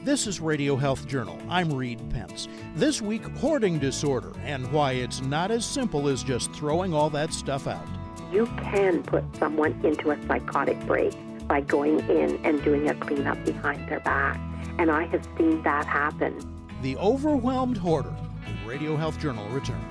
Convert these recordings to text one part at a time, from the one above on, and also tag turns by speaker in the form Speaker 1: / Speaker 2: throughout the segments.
Speaker 1: This is Radio Health Journal. I'm Reed Pence. This week, hoarding disorder and why it's not as simple as just throwing all that stuff out.
Speaker 2: You can put someone into a psychotic break by going in and doing a cleanup behind their back. And I have seen that happen.
Speaker 1: The Overwhelmed Hoarder. The Radio Health Journal returns.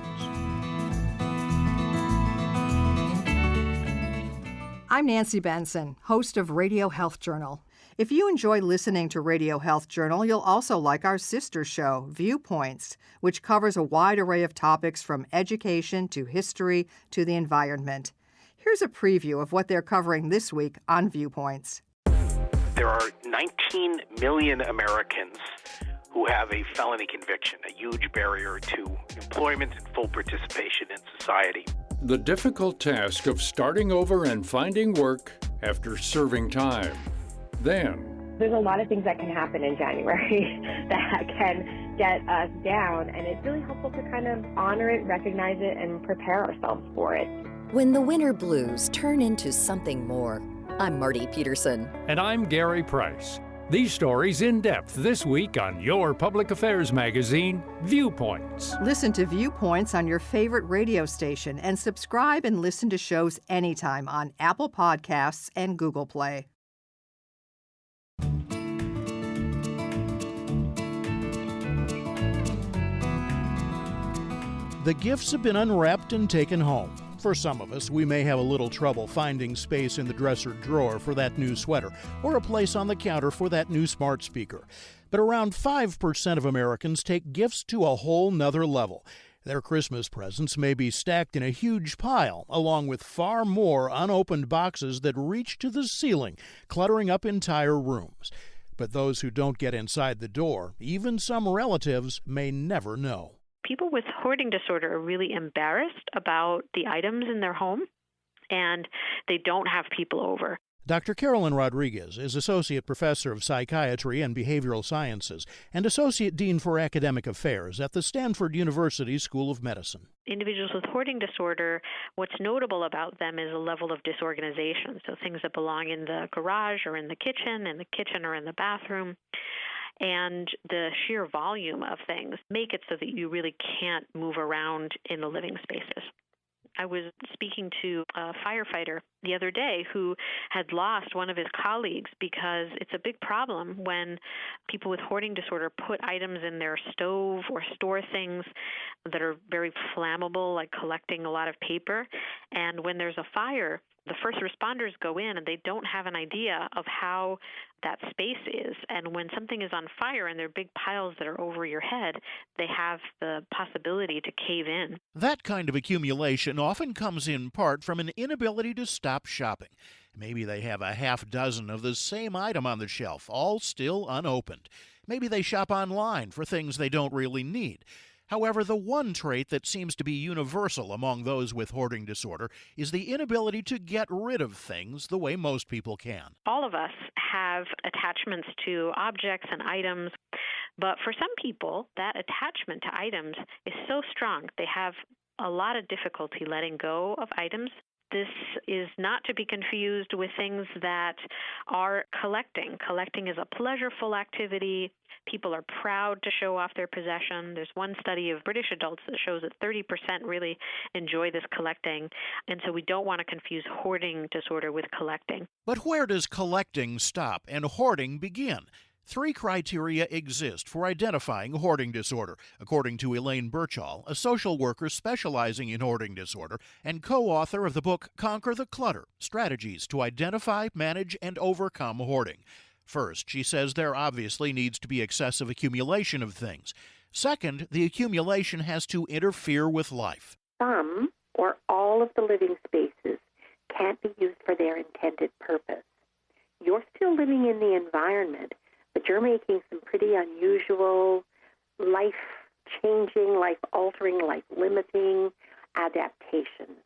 Speaker 3: I'm Nancy Benson, host of Radio Health Journal. If you enjoy listening to Radio Health Journal, you'll also like our sister show, Viewpoints, which covers a wide array of topics from education to history to the environment. Here's a preview of what they're covering this week on Viewpoints.
Speaker 4: There are 19 million Americans who have a felony conviction, a huge barrier to employment and full participation in society.
Speaker 5: The difficult task of starting over and finding work after serving time. Then,
Speaker 6: there's a lot of things that can happen in January that can get us down, and it's really helpful to kind of honor it, recognize it, and prepare ourselves for it.
Speaker 7: When the winter blues turn into something more. I'm Marty Peterson.
Speaker 8: And I'm Gary Price. These stories in depth this week on your public affairs magazine, Viewpoints.
Speaker 3: Listen to Viewpoints on your favorite radio station and subscribe and listen to shows anytime on Apple Podcasts and Google Play.
Speaker 1: The gifts have been unwrapped and taken home. For some of us, we may have a little trouble finding space in the dresser drawer for that new sweater or a place on the counter for that new smart speaker. But around 5% of Americans take gifts to a whole nother level. Their Christmas presents may be stacked in a huge pile, along with far more unopened boxes that reach to the ceiling, cluttering up entire rooms. But those who don't get inside the door, even some relatives, may never know.
Speaker 9: People with hoarding disorder are really embarrassed about the items in their home, and they don't have people over.
Speaker 1: Dr. Carolyn Rodriguez is Associate Professor of Psychiatry and Behavioral Sciences and Associate Dean for Academic Affairs at the Stanford University School of Medicine.
Speaker 9: Individuals with hoarding disorder, what's notable about them is a level of disorganization. So things that belong in the garage or in the kitchen or in the bathroom. And the sheer volume of things make it so that you really can't move around in the living spaces. I was speaking to a firefighter the other day who had lost one of his colleagues because it's a big problem when people with hoarding disorder put items in their stove or store things that are very flammable, like collecting a lot of paper. And when there's a fire, the first responders go in and they don't have an idea of how that space is. And when something is on fire and there are big piles that are over your head, they have the possibility to cave in.
Speaker 1: That kind of accumulation often comes in part from an inability to stop shopping. Maybe they have a half dozen of the same item on the shelf, all still unopened. Maybe they shop online for things they don't really need. However, the one trait that seems to be universal among those with hoarding disorder is the inability to get rid of things the way most people can.
Speaker 9: All of us have attachments to objects and items, but for some people, that attachment to items is so strong they have a lot of difficulty letting go of items. This is not to be confused with things that are collecting. Collecting is a pleasureful activity. People are proud to show off their possession. There's one study of British adults that shows that 30% really enjoy this collecting, and so we don't want to confuse hoarding disorder with collecting.
Speaker 1: But where does collecting stop and hoarding begin? 3 criteria exist for identifying hoarding disorder, according to Elaine Birchall, a social worker specializing in hoarding disorder and co-author of the book Conquer the Clutter, Strategies to Identify, Manage, and Overcome Hoarding. First, she says there obviously needs to be excessive accumulation of things. Second, the accumulation has to interfere with life.
Speaker 2: Some or all of the living spaces can't be used for their intended purpose. You're still living in the environment, but you're making some pretty unusual, life-changing, life-altering, life-limiting adaptations.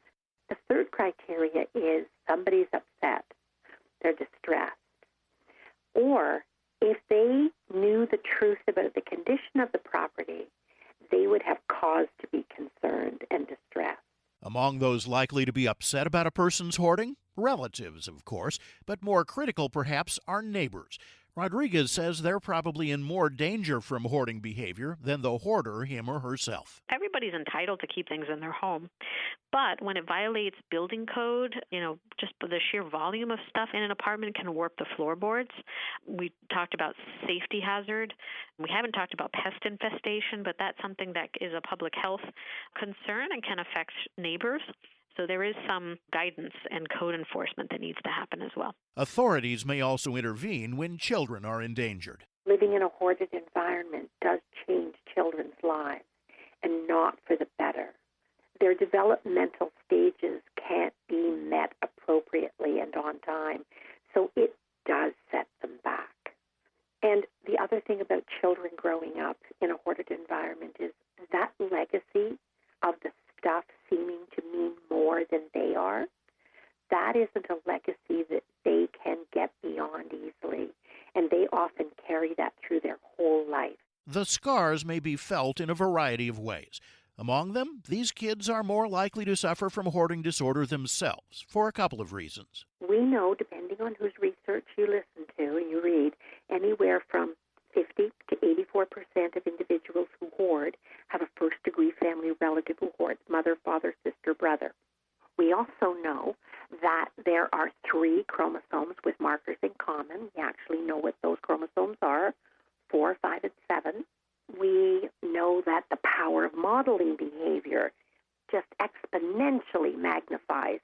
Speaker 2: The third criteria is somebody's upset. They're distressed. Or if they knew the truth about the condition of the property, they would have cause to be concerned and distressed.
Speaker 1: Among those likely to be upset about a person's hoarding? Relatives, of course, but more critical perhaps are neighbors. Rodriguez says they're probably in more danger from hoarding behavior than the hoarder, him or herself.
Speaker 9: Everybody's entitled to keep things in their home. But when it violates building code, just the sheer volume of stuff in an apartment can warp the floorboards. We talked about safety hazard. We haven't talked about pest infestation, but that's something that is a public health concern and can affect neighbors. So there is some guidance and code enforcement that needs to happen as well.
Speaker 1: Authorities may also intervene when children are endangered.
Speaker 2: Living in a hoarded environment does change children's lives, and not for the better. Their developmental stages can't be met appropriately and on time, so it does set them back. And the other thing about children growing up in a hoarded environment is that legacy of the stuff seeming to mean more than they are, that isn't a legacy that they can get beyond easily, and they often carry that through their whole life.
Speaker 1: The scars may be felt in a variety of ways. Among them, these kids are more likely to suffer from hoarding disorder themselves for a couple of reasons.
Speaker 2: We know, depending on whose research you listen to and you read, anywhere from 50 to 84% of individuals who hoard have a first-degree family relative who hoards: mother, father, sister, brother. We also know that there are 3 chromosomes with markers in common. We actually know what those chromosomes are: 4, 5, and 7. We know that the power of modeling behavior just exponentially magnifies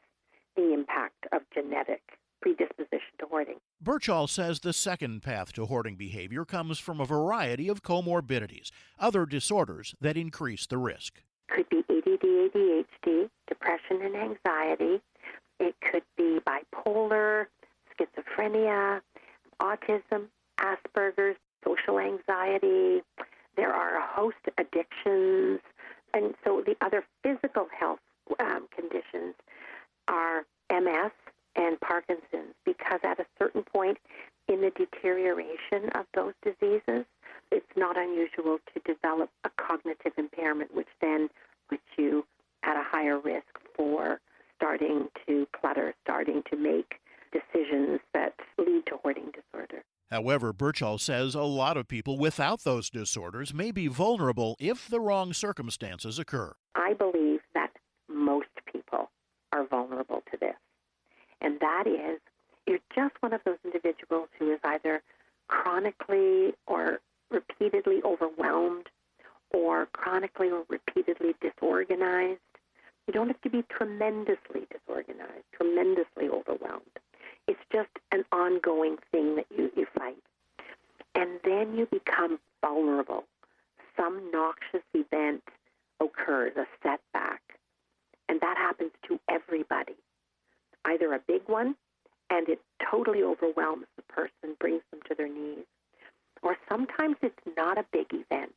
Speaker 2: the impact of genetic predisposition to hoarding.
Speaker 1: Birchall says the second path to hoarding behavior comes from a variety of comorbidities, other disorders that increase the risk.
Speaker 2: Could be ADD, ADHD, depression and anxiety. It could be bipolar, schizophrenia, autism, Asperger's, social anxiety. There are a host of addictions. And so the other physical health conditions are MS and Parkinson's, because at a certain point in the deterioration of those diseases, it's not unusual to develop a cognitive impairment, which then puts you at a higher risk for starting to clutter, starting to make decisions that lead to hoarding disorder.
Speaker 1: However, Birchall says a lot of people without those disorders may be vulnerable if the wrong circumstances occur.
Speaker 2: I believe that most people are vulnerable to this. And that is, you're just one of those individuals who is either chronically or repeatedly overwhelmed, or chronically or repeatedly disorganized. You don't have to be tremendously disorganized, tremendously overwhelmed. It's just an ongoing thing that you fight. And then you become vulnerable. Some noxious event occurs, a setback, and that happens to everybody. Either a big one, and it totally overwhelms the person, brings them to their knees, or sometimes it's not a big event.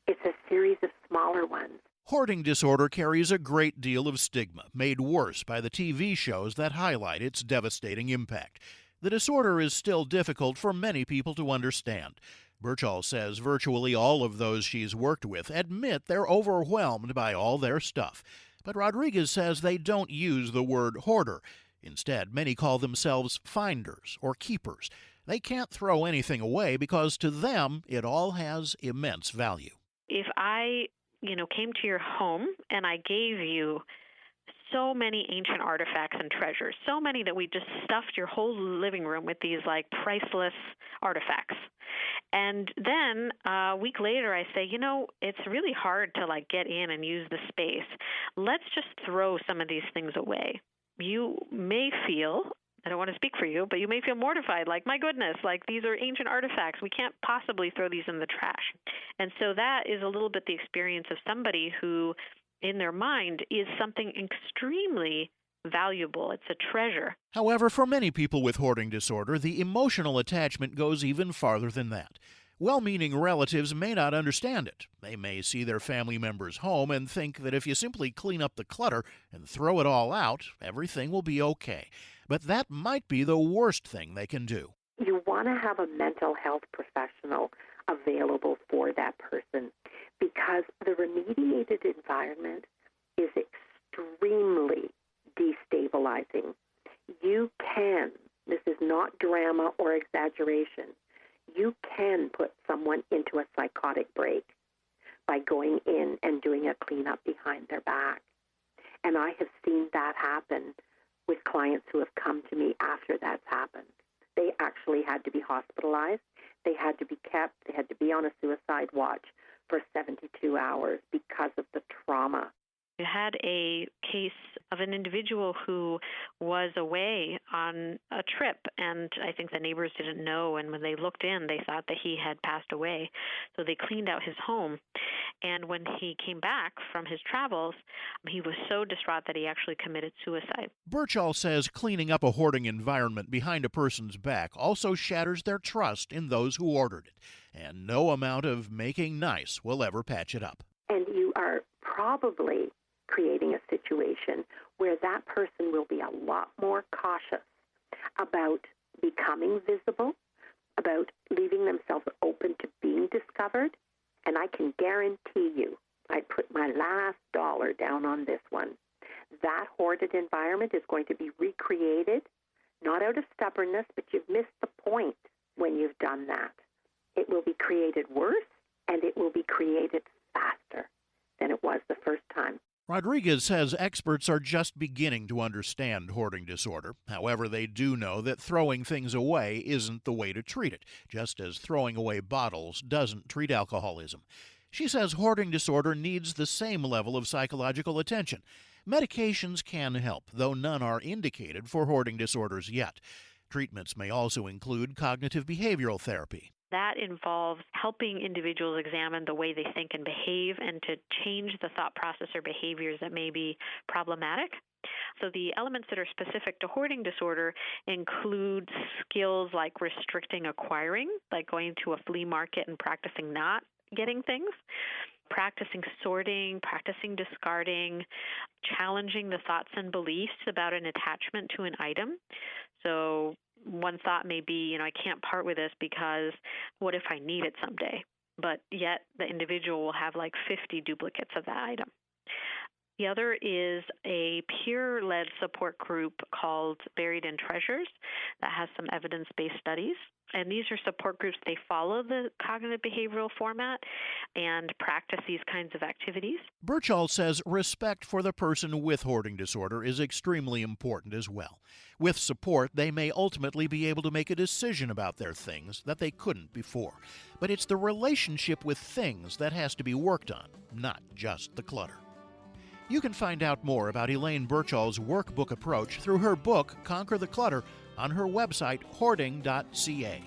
Speaker 2: It's a series of smaller ones.
Speaker 1: Hoarding disorder carries a great deal of stigma, made worse by the TV shows that highlight its devastating impact. The disorder is still difficult for many people to understand. Birchall says virtually all of those she's worked with admit they're overwhelmed by all their stuff. But Rodriguez says they don't use the word hoarder. Instead, many call themselves finders or keepers. They can't throw anything away because to them it all has immense value.
Speaker 9: If I, came to your home and I gave you so many ancient artifacts and treasures, so many that we just stuffed your whole living room with these priceless artifacts. And then a week later I say, it's really hard to get in and use the space. Let's just throw some of these things away. You may feel, I don't want to speak for you, but you may feel mortified, my goodness, these are ancient artifacts. We can't possibly throw these in the trash. And so that is a little bit the experience of somebody who, in their mind, is something extremely valuable. It's a treasure.
Speaker 1: However, for many people with hoarding disorder, the emotional attachment goes even farther than that. Well-meaning relatives may not understand it. They may see their family members home and think that if you simply clean up the clutter and throw it all out, everything will be okay. But that might be the worst thing they can do.
Speaker 2: You want to have a mental health professional available for that person, because the remediated environment is extremely destabilizing. You can, this is not drama or exaggeration, you can put someone into a psychotic break by going in and doing a cleanup behind their back. And I have seen that happen with clients who have come to me after that's happened. They actually had to be hospitalized. They had to be kept. They had to be on a suicide watch for 72 hours because of the trauma.
Speaker 9: We had a case of an individual who was away on a trip, and I think the neighbors didn't know, and when they looked in, they thought that he had passed away. So they cleaned out his home, and when he came back from his travels, he was so distraught that he actually committed suicide.
Speaker 1: Birchall says cleaning up a hoarding environment behind a person's back also shatters their trust in those who ordered it, and no amount of making nice will ever patch it up.
Speaker 2: And you are probably creating a situation where that person will be a lot more cautious about becoming visible, about leaving themselves open to being discovered. And I can guarantee you, I put my last dollar down on this one, that hoarded environment is going to be recreated, not out of stubbornness, but you've missed the point when you've done that. It will be created worse, and it will be created faster than it was the first time.
Speaker 1: Rodriguez says experts are just beginning to understand hoarding disorder. However, they do know that throwing things away isn't the way to treat it, just as throwing away bottles doesn't treat alcoholism. She says hoarding disorder needs the same level of psychological attention. Medications can help, though none are indicated for hoarding disorders yet. Treatments may also include cognitive behavioral therapy.
Speaker 9: That involves helping individuals examine the way they think and behave and to change the thought process or behaviors that may be problematic. So the elements that are specific to hoarding disorder include skills like restricting acquiring, like going to a flea market and practicing not getting things, practicing sorting, practicing discarding, challenging the thoughts and beliefs about an attachment to an item. So one thought may be, I can't part with this because what if I need it someday? But yet the individual will have like 50 duplicates of that item. The other is a peer-led support group called Buried in Treasures that has some evidence-based studies. And these are support groups. They follow the cognitive behavioral format and practice these kinds of activities.
Speaker 1: Birchall says respect for the person with hoarding disorder is extremely important as well. With support, they may ultimately be able to make a decision about their things that they couldn't before. But it's the relationship with things that has to be worked on, not just the clutter. You can find out more about Elaine Birchall's workbook approach through her book, Conquer the Clutter, on her website, hoarding.ca.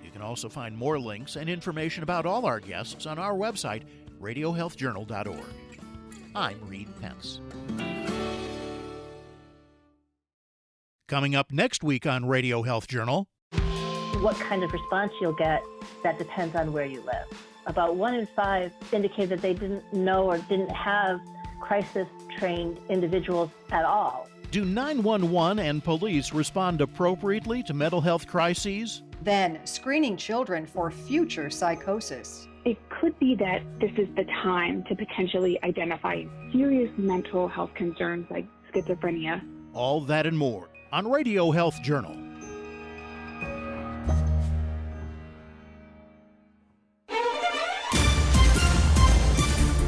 Speaker 1: You can also find more links and information about all our guests on our website, radiohealthjournal.org. I'm Reed Pence. Coming up next week on Radio Health Journal.
Speaker 10: What kind of response you'll get, that depends on where you live. About 1 in 5 indicate that they didn't know or didn't have crisis-trained individuals at all.
Speaker 1: Do 911 and police respond appropriately to mental health crises?
Speaker 3: Then, screening children for future psychosis.
Speaker 11: It could be that this is the time to potentially identify serious mental health concerns like schizophrenia.
Speaker 1: All that and more on Radio Health Journal.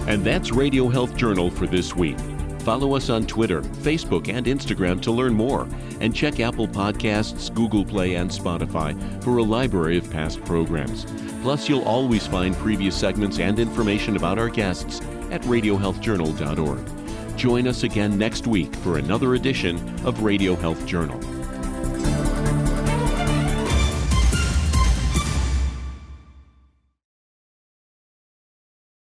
Speaker 12: And that's Radio Health Journal for this week. Follow us on Twitter, Facebook, and Instagram to learn more. And check Apple Podcasts, Google Play, and Spotify for a library of past programs. Plus, you'll always find previous segments and information about our guests at radiohealthjournal.org. Join us again next week for another edition of Radio Health Journal.